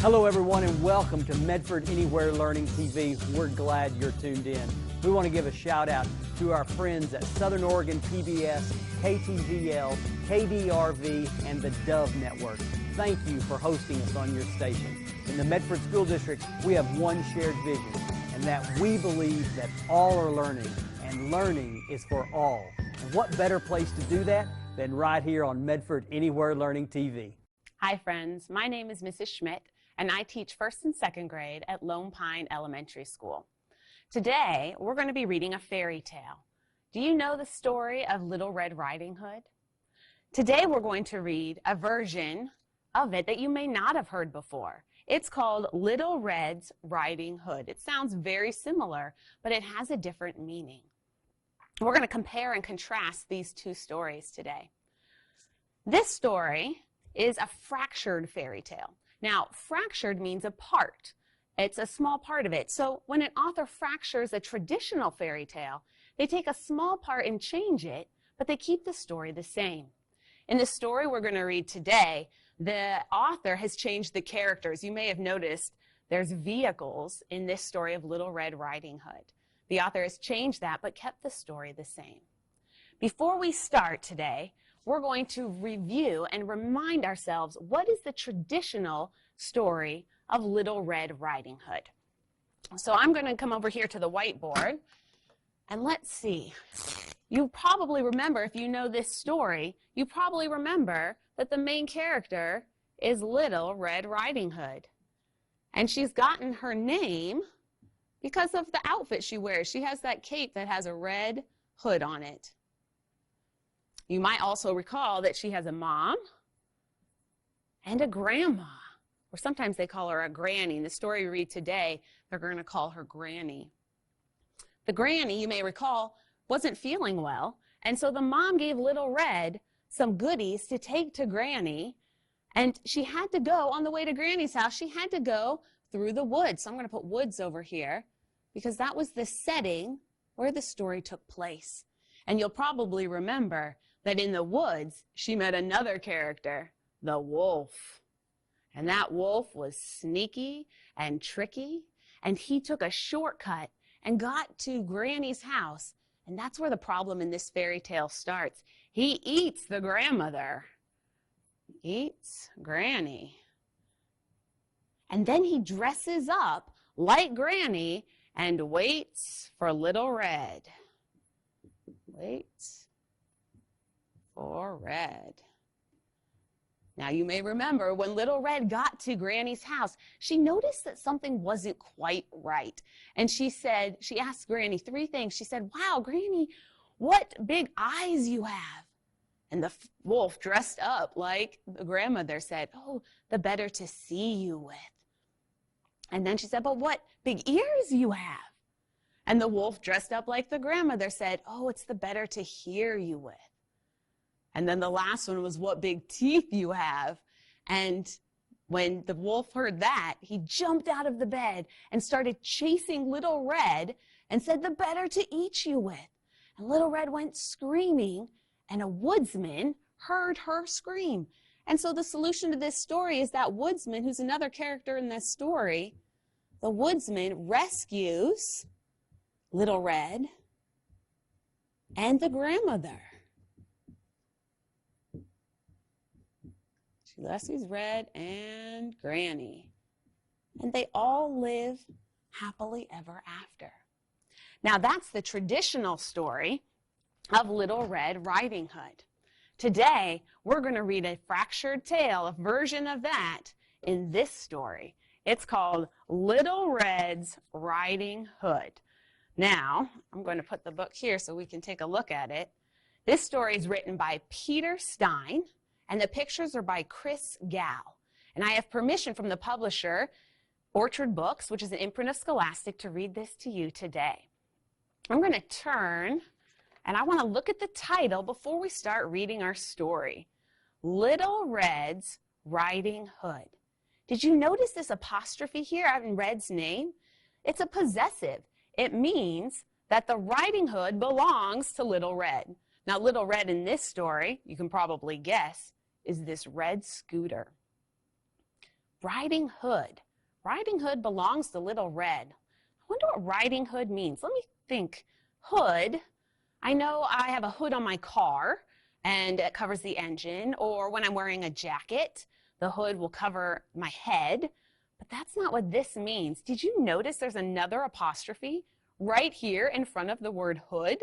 Hello everyone and welcome to Medford Anywhere Learning TV. We're glad you're tuned in. We want to give a shout out to our friends at Southern Oregon PBS, KTVL, KDRV, and the Dove Network. Thank you for hosting us on your station. In the Medford School District, we have one shared vision, and that we believe that all are learning, and learning is for all. And what better place to do that than right here on Medford Anywhere Learning TV. Hi friends, my name is Mrs. Schmidt, and I teach 1st and 2nd grade at Lone Pine Elementary School. Today, we're going to be reading a fairy tale. Do you know the story of Little Red Riding Hood? Today, we're going to read a version of it that you may not have heard before. It's called Little Red's Riding Hood. It sounds very similar, but it has a different meaning. We're going to compare and contrast these two stories today. This story is a fractured fairy tale. Now, fractured means a part. It's a small part of it. So when an author fractures a traditional fairy tale, they take a small part and change it, but they keep the story the same. In the story we're going to read today, the author has changed the characters. You may have noticed there's vehicles in this story of Little Red Riding Hood. The author has changed that, but kept the story the same. Before we start today, we're going to review and remind ourselves what is the traditional story of Little Red Riding Hood. So I'm going to come over here to the whiteboard and let's see. You probably remember, if you know this story, you probably remember that the main character is Little Red Riding Hood. And she's gotten her name because of the outfit she wears. She has that cape that has a red hood on it. You might also recall that she has a mom and a grandma, or sometimes they call her a granny. In the story we read today, they're going to call her Granny. The granny, you may recall, wasn't feeling well, and so the mom gave Little Red some goodies to take to Granny, and she had to go, on the way to Granny's house, she had to go through the woods. So I'm going to put woods over here because that was the setting where the story took place. And you'll probably remember that in the woods, she met another character, the wolf. And that wolf was sneaky and tricky, and he took a shortcut and got to Granny's house. And that's where the problem in this fairy tale starts. He eats the grandmother, eats Granny. And then he dresses up like Granny and waits for Little Red. Waits for Red. Now you may remember when Little Red got to Granny's house, she noticed that something wasn't quite right. And she asked Granny 3 things. She said, "Wow, Granny, what big eyes you have." And the wolf, dressed up like the grandmother, said, "Oh, the better to see you with." And then she said, "But what big ears you have." And the wolf, dressed up like the grandmother, said, "Oh, it's the better to hear you with." And then the last one was, "What big teeth you have." And when the wolf heard that, he jumped out of the bed and started chasing Little Red and said, "The better to eat you with." And Little Red went screaming, and a woodsman heard her scream. And so the solution to this story is that woodsman, who's another character in this story, the woodsman rescues Little Red and the grandmother. She rescues Red and Granny. And they all live happily ever after. Now that's the traditional story of Little Red Riding Hood. Today, we're going to read a fractured tale, a version of that in this story. It's called Little Red's Riding Hood. Now, I'm going to put the book here so we can take a look at it. This story is written by Peter Stein, and the pictures are by Chris Gall. And I have permission from the publisher, Orchard Books, which is an imprint of Scholastic, to read this to you today. I'm going to turn, and I want to look at the title before we start reading our story. Little Red's Riding Hood. Did you notice this apostrophe here in Red's name? It's a possessive. It means that the riding hood belongs to Little Red. Now, Little Red in this story, you can probably guess, is this red scooter. Riding Hood. Riding Hood belongs to Little Red. I wonder what Riding Hood means. Let me think. Hood. I know I have a hood on my car, and it covers the engine, or when I'm wearing a jacket, the hood will cover my head, but that's not what this means. Did you notice there's another apostrophe right here in front of the word hood?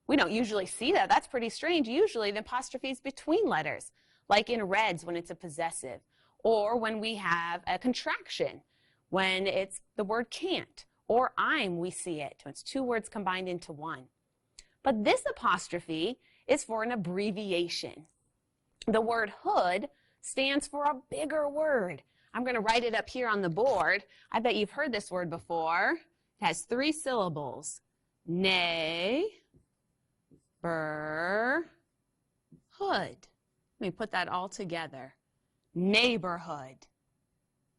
We don't usually see that. That's pretty strange. Usually the apostrophe is between letters, like in Reds when it's a possessive, or when we have a contraction, when it's the word can't, or I'm, we see it. It's two words combined into one. But this apostrophe is for an abbreviation. The word hood stands for a bigger word. I'm going to write it up here on the board. I bet you've heard this word before. It has 3 syllables. Neighborhood. Let me put that all together. Neighborhood.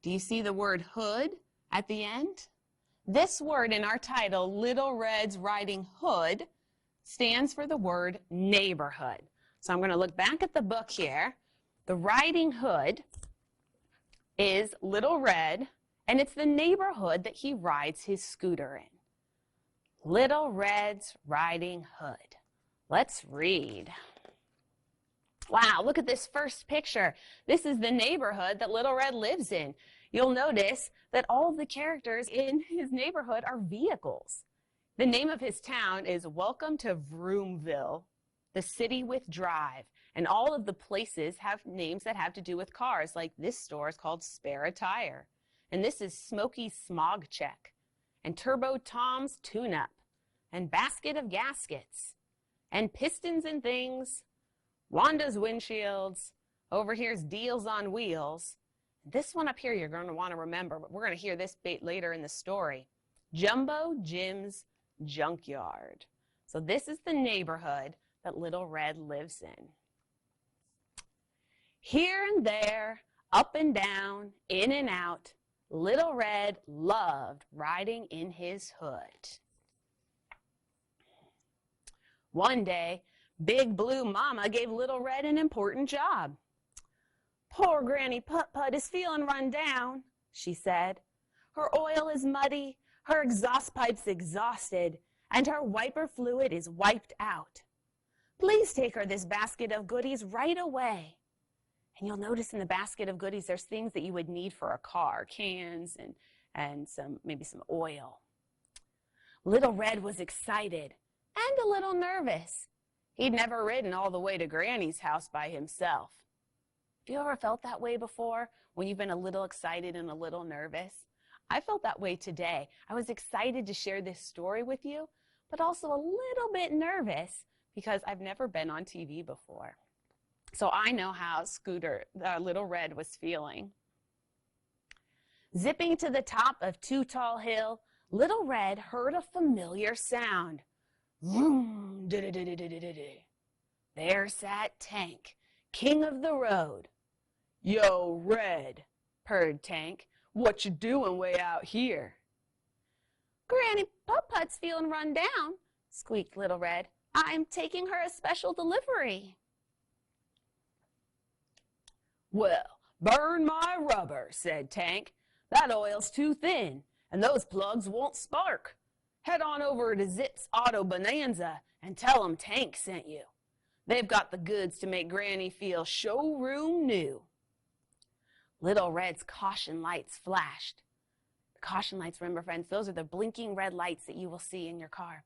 Do you see the word hood at the end? This word in our title, Little Red's Riding Hood, stands for the word neighborhood. So I'm going to look back at the book here. The Riding Hood is Little Red, and it's the neighborhood that he rides his scooter in. Little Red's Riding Hood. Let's read. Wow, look at this first picture. This is the neighborhood that Little Red lives in. You'll notice that all of the characters in his neighborhood are vehicles. The name of his town is Welcome to Vroomville, the city with drive. And all of the places have names that have to do with cars, like this store is called Spare a Tire. And this is Smoky Smog Check, and Turbo Tom's Tune-Up, and Basket of Gaskets, and Pistons and Things, Wanda's Windshields, over here's Deals on Wheels. This one up here you're going to want to remember, but we're going to hear this bit later in the story. Jumbo Jim's Junkyard. So this is the neighborhood that Little Red lives in. Here and there, up and down, in and out, Little Red loved riding in his hood. One day, Big Blue Mama gave Little Red an important job. Poor Granny Putt-Putt is feeling run down, she said. Her oil is muddy, her exhaust pipe's exhausted, and her wiper fluid is wiped out. Please take her this basket of goodies right away. And you'll notice in the basket of goodies there's things that you would need for a car, cans and maybe some oil. Little Red was excited and a little nervous. He'd never ridden all the way to Granny's house by himself. Have you ever felt that way before, when you've been a little excited and a little nervous? I felt that way today. I was excited to share this story with you, but also a little bit nervous because I've never been on TV before. So I know how Little Red was feeling. Zipping to the top of Too Tall Hill, Little Red heard a familiar sound. Vroom, da-da-da-da-da-da-da. There sat Tank, king of the road. Yo, Red, purred Tank. What you doing way out here? Granny Putt-Putt's feeling run down, squeaked Little Red. I'm taking her a special delivery. Well, burn my rubber, said Tank. That oil's too thin, and those plugs won't spark. Head on over to Zip's Auto Bonanza and tell 'em Tank sent you. They've got the goods to make Granny feel showroom new. Little Red's caution lights flashed. The caution lights, remember friends, those are the blinking red lights that you will see in your car.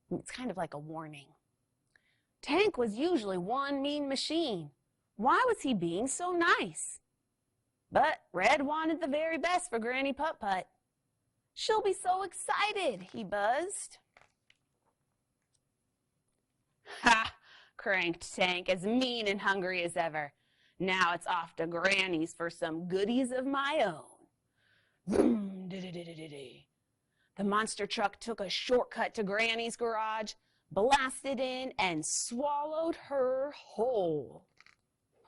It's kind of like a warning. Tank was usually one mean machine. Why was he being so nice? But Red wanted the very best for Granny Putt-Putt. She'll be so excited, he buzzed. Ha! Cranked Tank, as mean and hungry as ever. Now it's off to Granny's for some goodies of my own. Vroom, da-da-da-da-da. The monster truck took a shortcut to Granny's garage, blasted in, and swallowed her whole.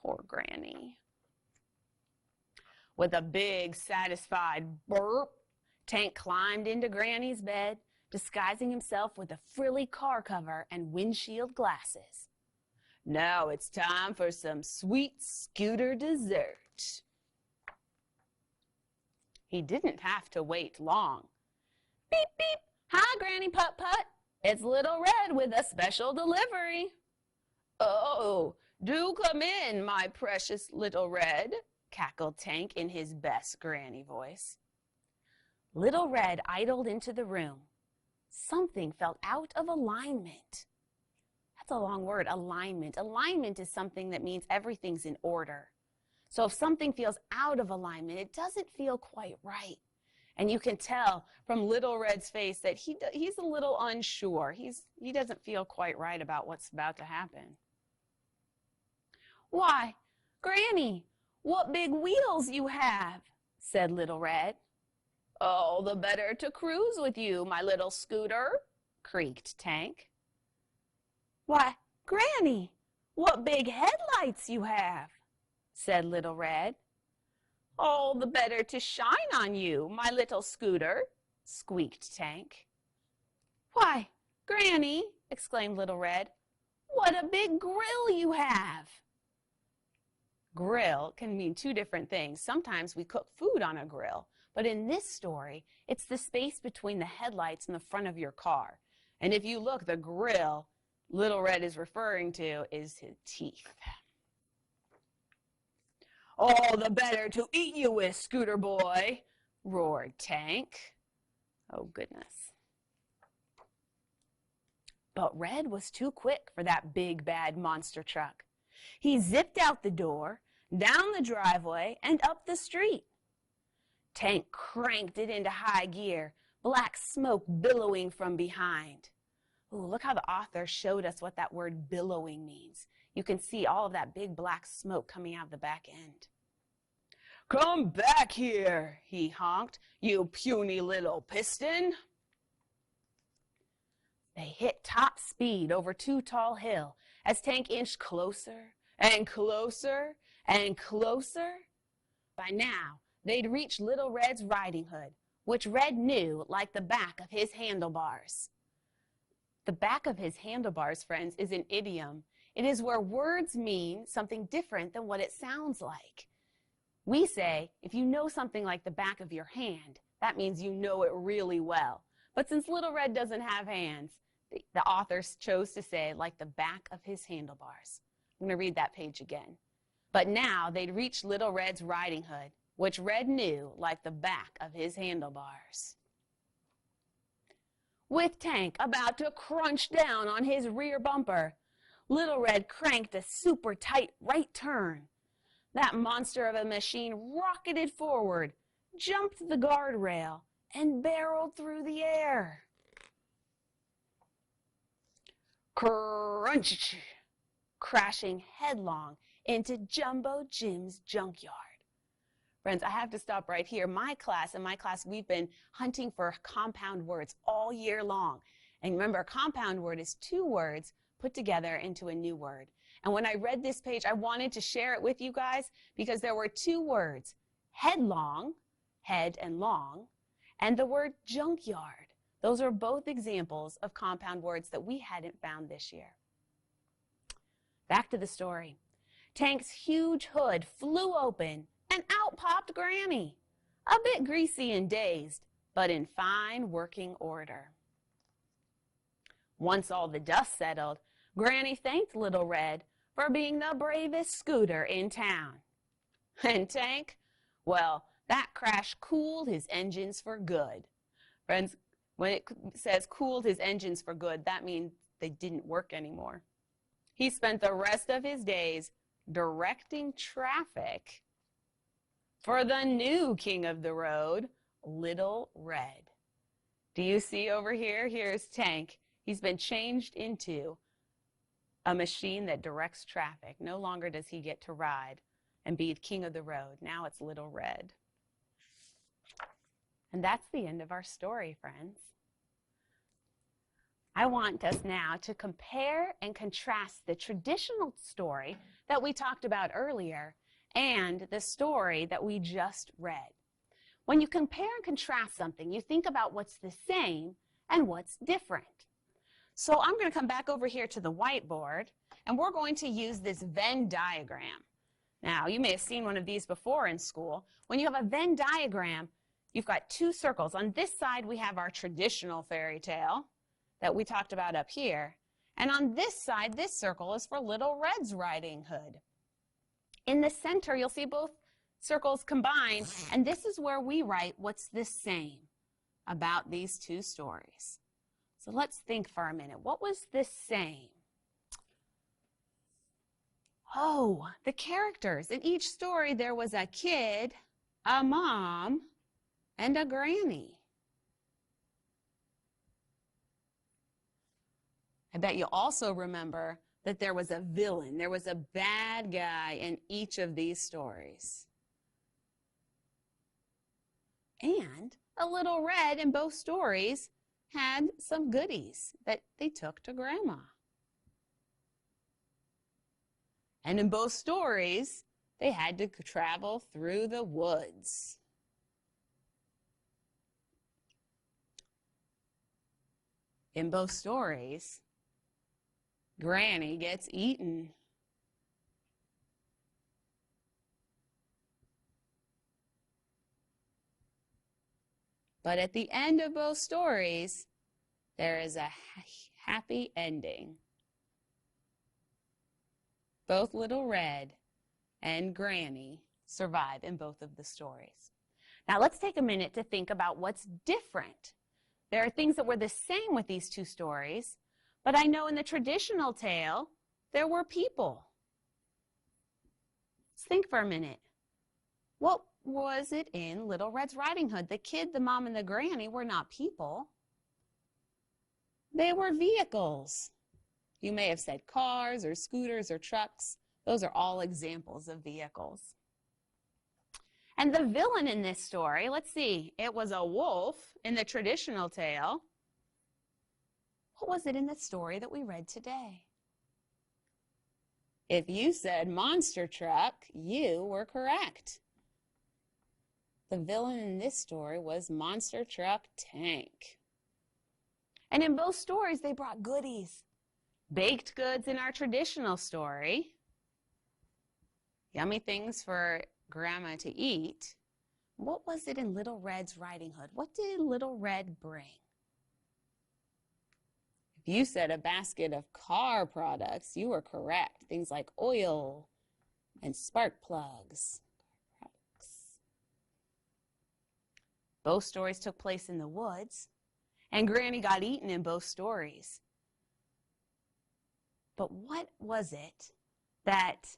Poor Granny. With a big, satisfied burp, Tank climbed into Granny's bed, disguising himself with a frilly car cover and windshield glasses. Now it's time for some sweet scooter dessert. He didn't have to wait long. Beep, beep. Hi, Granny Putt-Putt. It's Little Red with a special delivery. Oh, do come in, my precious Little Red, cackled Tank in his best granny voice. Little Red idled into the room. Something felt out of alignment. That's a long word, alignment. Alignment is something that means everything's in order. So if something feels out of alignment, it doesn't feel quite right. And you can tell from Little Red's face that he's a little unsure. He doesn't feel quite right about what's about to happen. Why, Granny, what big wheels you have, said Little Red. Oh, the better to cruise with you, my little scooter, creaked Tank. Why, Granny, what big headlights you have, said Little Red. All the better to shine on you, my little scooter, squeaked Tank. Why, Granny, exclaimed Little Red, what a big grill you have. Grill can mean two different things. Sometimes we cook food on a grill, but in this story, it's the space between the headlights and the front of your car. And if you look, the grill Little Red is referring to is his teeth. All the better to eat you with, Scooter Boy, roared Tank. Oh, goodness. But Red was too quick for that big, bad monster truck. He zipped out the door, down the driveway, and up the street. Tank cranked it into high gear, black smoke billowing from behind. Ooh, look how the author showed us what that word billowing means. You can see all of that big black smoke coming out of the back end. Come back here, he honked, you puny little piston. They hit top speed over Too Tall Hill as Tank inched closer and closer and closer. By now, they'd reached Little Red's riding hood, which Red knew like the back of his handlebars. The back of his handlebars, friends, is an idiom. It is where words mean something different than what it sounds like. We say, if you know something like the back of your hand, that means you know it really well. But since Little Red doesn't have hands, the author chose to say, like the back of his handlebars. I'm going to read that page again. But now they'd reached Little Red's riding hood, which Red knew like the back of his handlebars. With Tank about to crunch down on his rear bumper, Little Red cranked a super tight right turn. That monster of a machine rocketed forward, jumped the guardrail, and barreled through the air. Crunch! Crashing headlong into Jumbo Jim's junkyard. Friends, I have to stop right here. In my class, we've been hunting for compound words all year long. And remember, a compound word is two words put together into a new word. And when I read this page, I wanted to share it with you guys because there were two words, headlong, head and long, and the word junkyard. Those are both examples of compound words that we hadn't found this year. Back to the story. Tank's huge hood flew open and out popped Granny, a bit greasy and dazed, but in fine working order. Once all the dust settled, Granny thanked Little Red for being the bravest scooter in town. And Tank, well, that crash cooled his engines for good. Friends, when it says cooled his engines for good, that means they didn't work anymore. He spent the rest of his days directing traffic for the new king of the road, Little Red. Do you see over here? Here's Tank. He's been changed into a machine that directs traffic. No longer does he get to ride and be the king of the road. Now it's Little Red. And that's the end of our story, friends. I want us now to compare and contrast the traditional story that we talked about earlier and the story that we just read. When you compare and contrast something, you think about what's the same and what's different. So I'm going to come back over here to the whiteboard, and we're going to use this Venn diagram. Now, you may have seen one of these before in school. When you have a Venn diagram, you've got two circles. On this side, we have our traditional fairy tale that we talked about up here. And on this side, this circle is for Little Red's Riding Hood. In the center, you'll see both circles combined, and this is where we write what's the same about these two stories. So let's think for a minute. What was the same? Oh, the characters. In each story, there was a kid, a mom, and a granny. I bet you also remember that there was a villain. There was a bad guy in each of these stories. And a Little Red in both stories had some goodies that they took to Grandma. And in both stories, they had to travel through the woods. In both stories, Granny gets eaten. But at the end of both stories, there is a happy ending. Both Little Red and Granny survive in both of the stories. Now let's take a minute to think about what's different. There are things that were the same with these two stories, but I know in the traditional tale, there were people. Let's think for a minute. What was it in Little Red's Riding Hood? The kid, the mom, and the granny were not people. They were vehicles. You may have said cars or scooters or trucks. Those are all examples of vehicles. And the villain in this story, let's see, it was a wolf in the traditional tale. What was it in the story that we read today? If you said monster truck, you were correct. The villain in this story was Monster Truck Tank. And in both stories, they brought goodies. Baked goods in our traditional story. Yummy things for Grandma to eat. What was it in Little Red's Riding Hood? What did Little Red bring? If you said a basket of car products, you were correct. Things like oil and spark plugs. Both stories took place in the woods, and Granny got eaten in both stories. But what was it that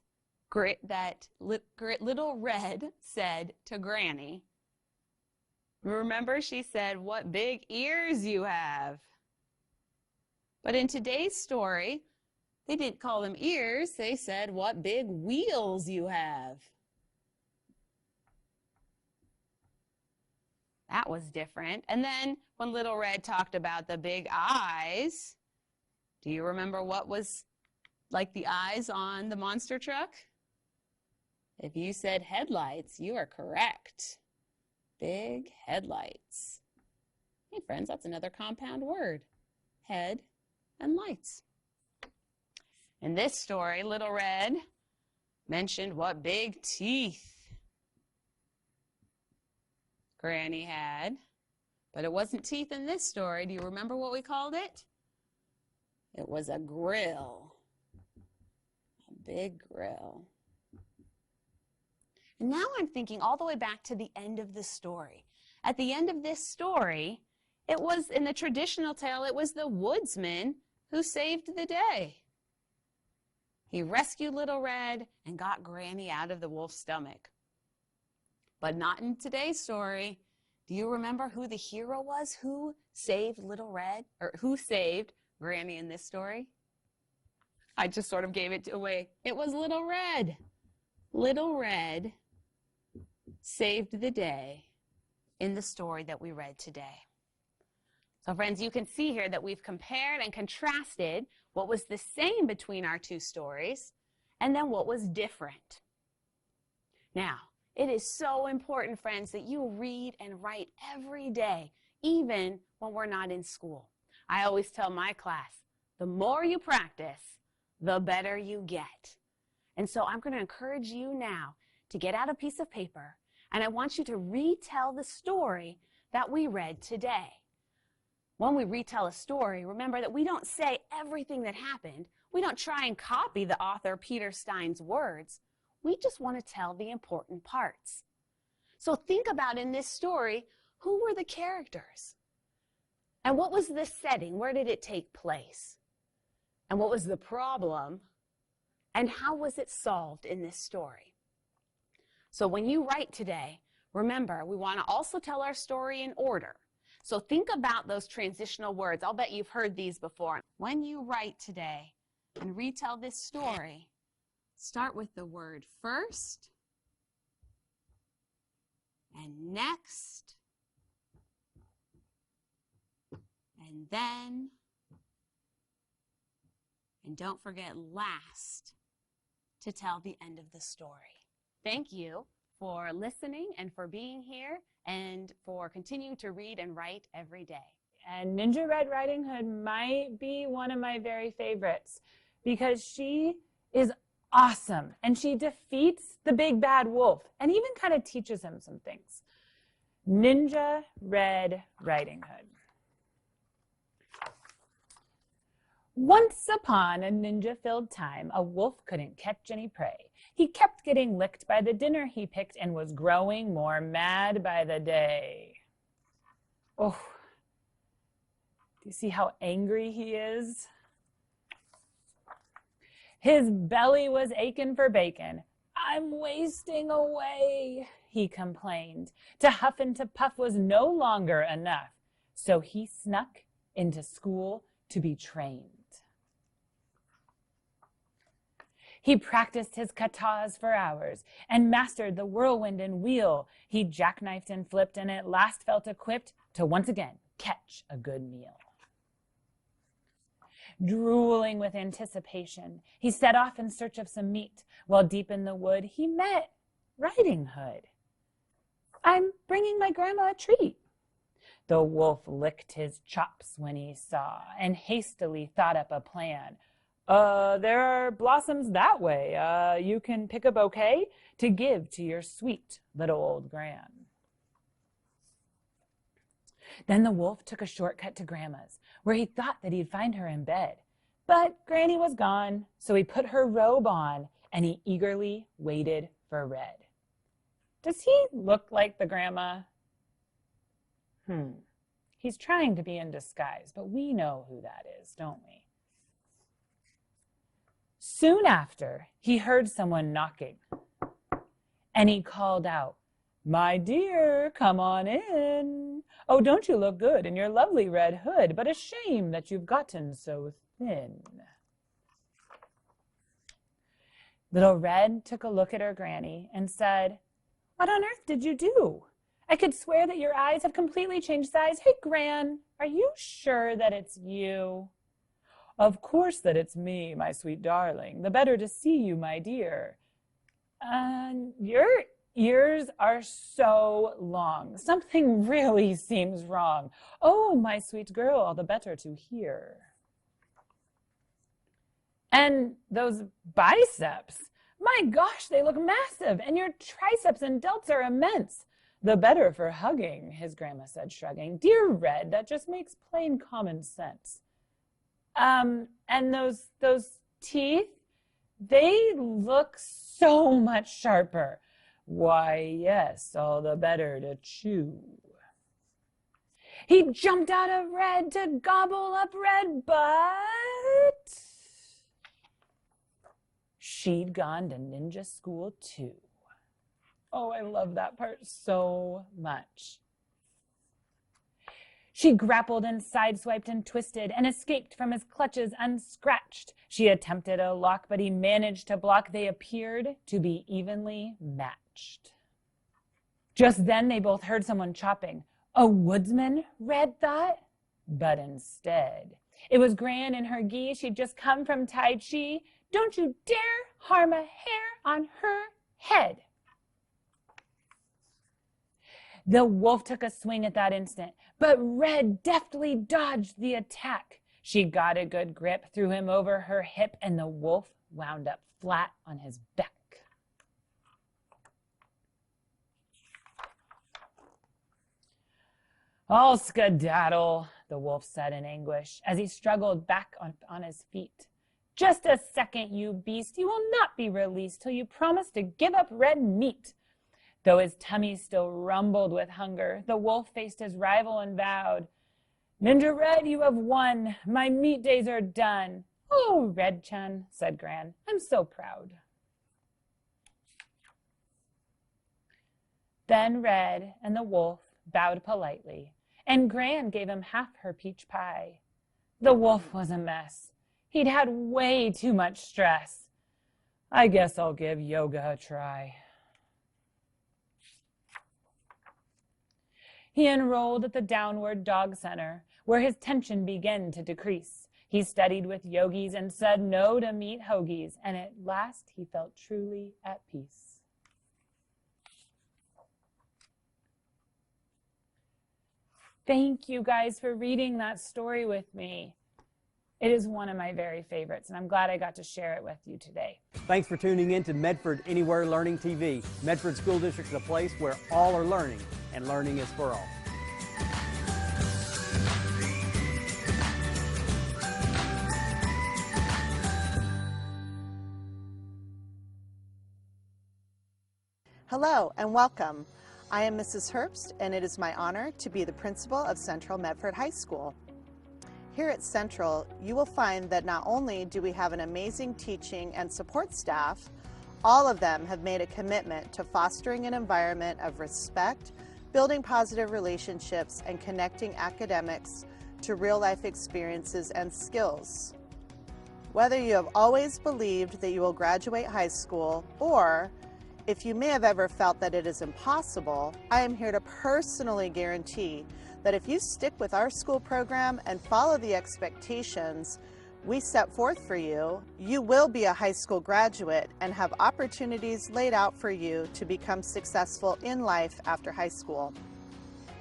Little Red said to Granny? Remember, she said, "What big ears you have." But in today's story, they didn't call them ears. They said, "What big wheels you have." That was different. And then when Little Red talked about the big eyes, do you remember what was like the eyes on the monster truck? If you said headlights, you are correct. Big headlights. Hey friends, that's another compound word. Head and lights. In this story, Little Red mentioned what big teeth Granny had, but it wasn't teeth in this story. Do you remember what we called it? It was a grill. A big grill. And now I'm thinking all the way back to the end of the story. At the end of this story, it was, in the traditional tale, it was the woodsman who saved the day. He rescued Little Red and got Granny out of the wolf's stomach. But not in today's story. Do you remember who the hero was? Who saved Little Red, or who saved Granny in this story? I just sort of gave it away. It was Little Red. Little Red saved the day in the story that we read today. So friends, you can see here that we've compared and contrasted what was the same between our two stories and then what was different. Now, it is so important, friends, that you read and write every day, even when we're not in school. I always tell my class, the more you practice, the better you get. And so I'm going to encourage you now to get out a piece of paper and I want you to retell the story that we read today. When we retell a story, remember that we don't say everything that happened. We don't try and copy the author Peter Stein's words. We just want to tell the important parts. So think about in this story, who were the characters? And what was the setting? Where did it take place? And what was the problem? And how was it solved in this story? So when you write today, remember, we want to also tell our story in order. So think about those transitional words. I'll bet you've heard these before. When you write today and retell this story, start with the word first and next and then, and don't forget last to tell the end of the story. Thank you for listening and for being here and for continuing to read and write every day. And Ninja Red Riding Hood might be one of my very favorites because she is awesome and she defeats the big bad wolf and even kind of teaches him some things. Ninja Red Riding Hood. Once upon a ninja-filled time, a wolf couldn't catch any prey. He kept getting licked by the dinner he picked and was growing more mad by the day. Oh, do you see how angry he is? His belly was aching for bacon. "I'm wasting away," he complained. To huff and to puff was no longer enough, so he snuck into school to be trained. He practiced his katas for hours and mastered the whirlwind and wheel. He jackknifed and flipped and at last felt equipped to once again catch a good meal. Drooling with anticipation, he set off in search of some meat. While deep in the wood, he met Riding Hood. "I'm bringing my grandma a treat." The wolf licked his chops when he saw and hastily thought up a plan. There are blossoms that way. You can pick a bouquet to give to your sweet little old gran." Then the wolf took a shortcut to Grandma's, where he thought that he'd find her in bed. But Granny was gone, so he put her robe on and he eagerly waited for Red. Does he look like the grandma? He's trying to be in disguise, but we know who that is, don't we? Soon after, he heard someone knocking, and he called out, "My dear, come on in. Oh, don't you look good in your lovely red hood, but a shame that you've gotten so thin." Little Red took a look at her granny and said, "What on earth did you do? I could swear that your eyes have completely changed size. Hey, Gran, are you sure that it's you?" "Of course that it's me, my sweet darling. The better to see you, my dear." Your ears are so long. Something really seems wrong." "Oh, my sweet girl, all the better to hear." "And those biceps, my gosh, they look massive, and your triceps and delts are immense." "The better for hugging," his grandma said, shrugging. "Dear Red, that just makes plain common sense." And those teeth, they look so much sharper." "Why, yes, all the better to chew." He jumped out of Red to gobble up Red, but she'd gone to ninja school too. Oh, I love that part so much. She grappled and sideswiped and twisted and escaped from his clutches unscratched. She attempted a lock, but he managed to block. They appeared to be evenly matched. Just then they both heard someone chopping. A woodsman, Red thought, but instead it was Gran in her gi. She'd just come from Tai Chi. "Don't you dare harm a hair on her head." The wolf took a swing at that instant, but Red deftly dodged the attack. She got a good grip, threw him over her hip, and the wolf wound up flat on his back. I'll skedaddle, the wolf said in anguish as he struggled back on his feet. Just a second, you beast. You will not be released till you promise to give up red meat. Though his tummy still rumbled with hunger, the wolf faced his rival and vowed, Ninja Red, you have won. My meat days are done. Oh, Red Chun, said Gran, I'm so proud. Then Red and the wolf bowed politely, and Gran gave him half her peach pie. The wolf was a mess. He'd had way too much stress. I guess I'll give yoga a try. He enrolled at the Downward Dog Center, where his tension began to decrease. He studied with yogis and said no to meat hoagies, and at last he felt truly at peace. Thank you guys for reading that story with me. It is one of my very favorites, and I'm glad I got to share it with you today. Thanks for tuning in to Medford Anywhere Learning TV. Medford School District is a place where all are learning, and learning is for all. Hello and welcome. I am Mrs. Herbst, and it is my honor to be the principal of Central Medford High School. Here at Central, you will find that not only do we have an amazing teaching and support staff, all of them have made a commitment to fostering an environment of respect, building positive relationships, and connecting academics to real-life experiences and skills. Whether you have always believed that you will graduate high school, or if you may have ever felt that it is impossible, I am here to personally guarantee that if you stick with our school program and follow the expectations we set forth for you, you will be a high school graduate and have opportunities laid out for you to become successful in life after high school.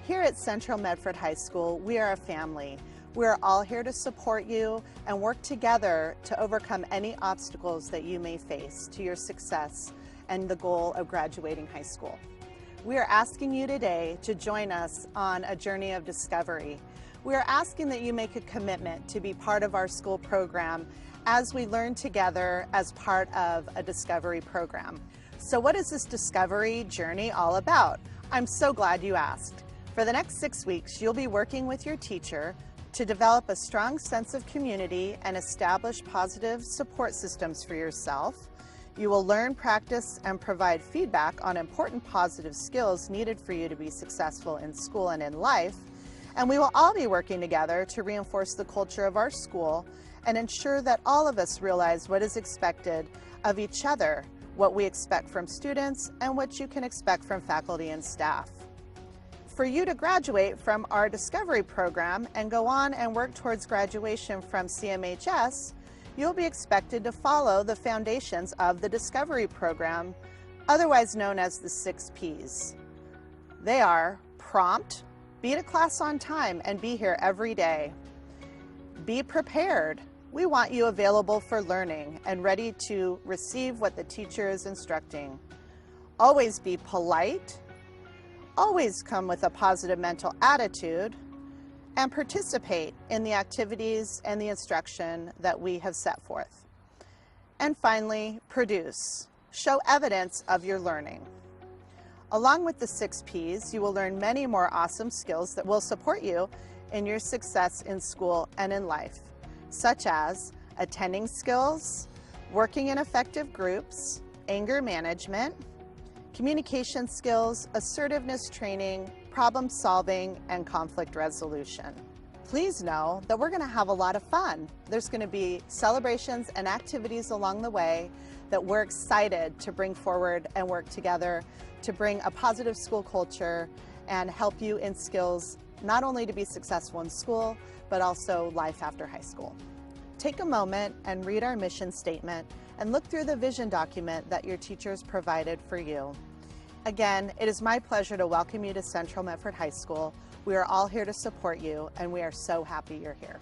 Here at Central Medford High School, we are a family. We are all here to support you and work together to overcome any obstacles that you may face to your success and the goal of graduating high school. We are asking you today to join us on a journey of discovery. We are asking that you make a commitment to be part of our school program as we learn together as part of a discovery program. So what is this discovery journey all about? I'm so glad you asked. For the next 6 weeks, you'll be working with your teacher to develop a strong sense of community and establish positive support systems for yourself. You will learn, practice, and provide feedback on important positive skills needed for you to be successful in school and in life. And we will all be working together to reinforce the culture of our school and ensure that all of us realize what is expected of each other, what we expect from students, and what you can expect from faculty and staff. For you to graduate from our Discovery program and go on and work towards graduation from CMHS, you'll be expected to follow the foundations of the Discovery program, otherwise known as the 6 Ps. They are prompt, be to class on time and be here every day. Be prepared. We want you available for learning and ready to receive what the teacher is instructing. Always be polite. Always come with a positive mental attitude, and participate in the activities and the instruction that we have set forth. And finally, produce. Show evidence of your learning. Along with the 6 Ps, you will learn many more awesome skills that will support you in your success in school and in life, such as attending skills, working in effective groups, anger management, communication skills, assertiveness training, problem solving, and conflict resolution. Please know that we're going to have a lot of fun. There's going to be celebrations and activities along the way that we're excited to bring forward and work together to bring a positive school culture and help you in skills not only to be successful in school, but also life after high school. Take a moment and read our mission statement and look through the vision document that your teachers provided for you. Again, it is my pleasure to welcome you to Central Medford High School. We are all here to support you, and we are so happy you're here.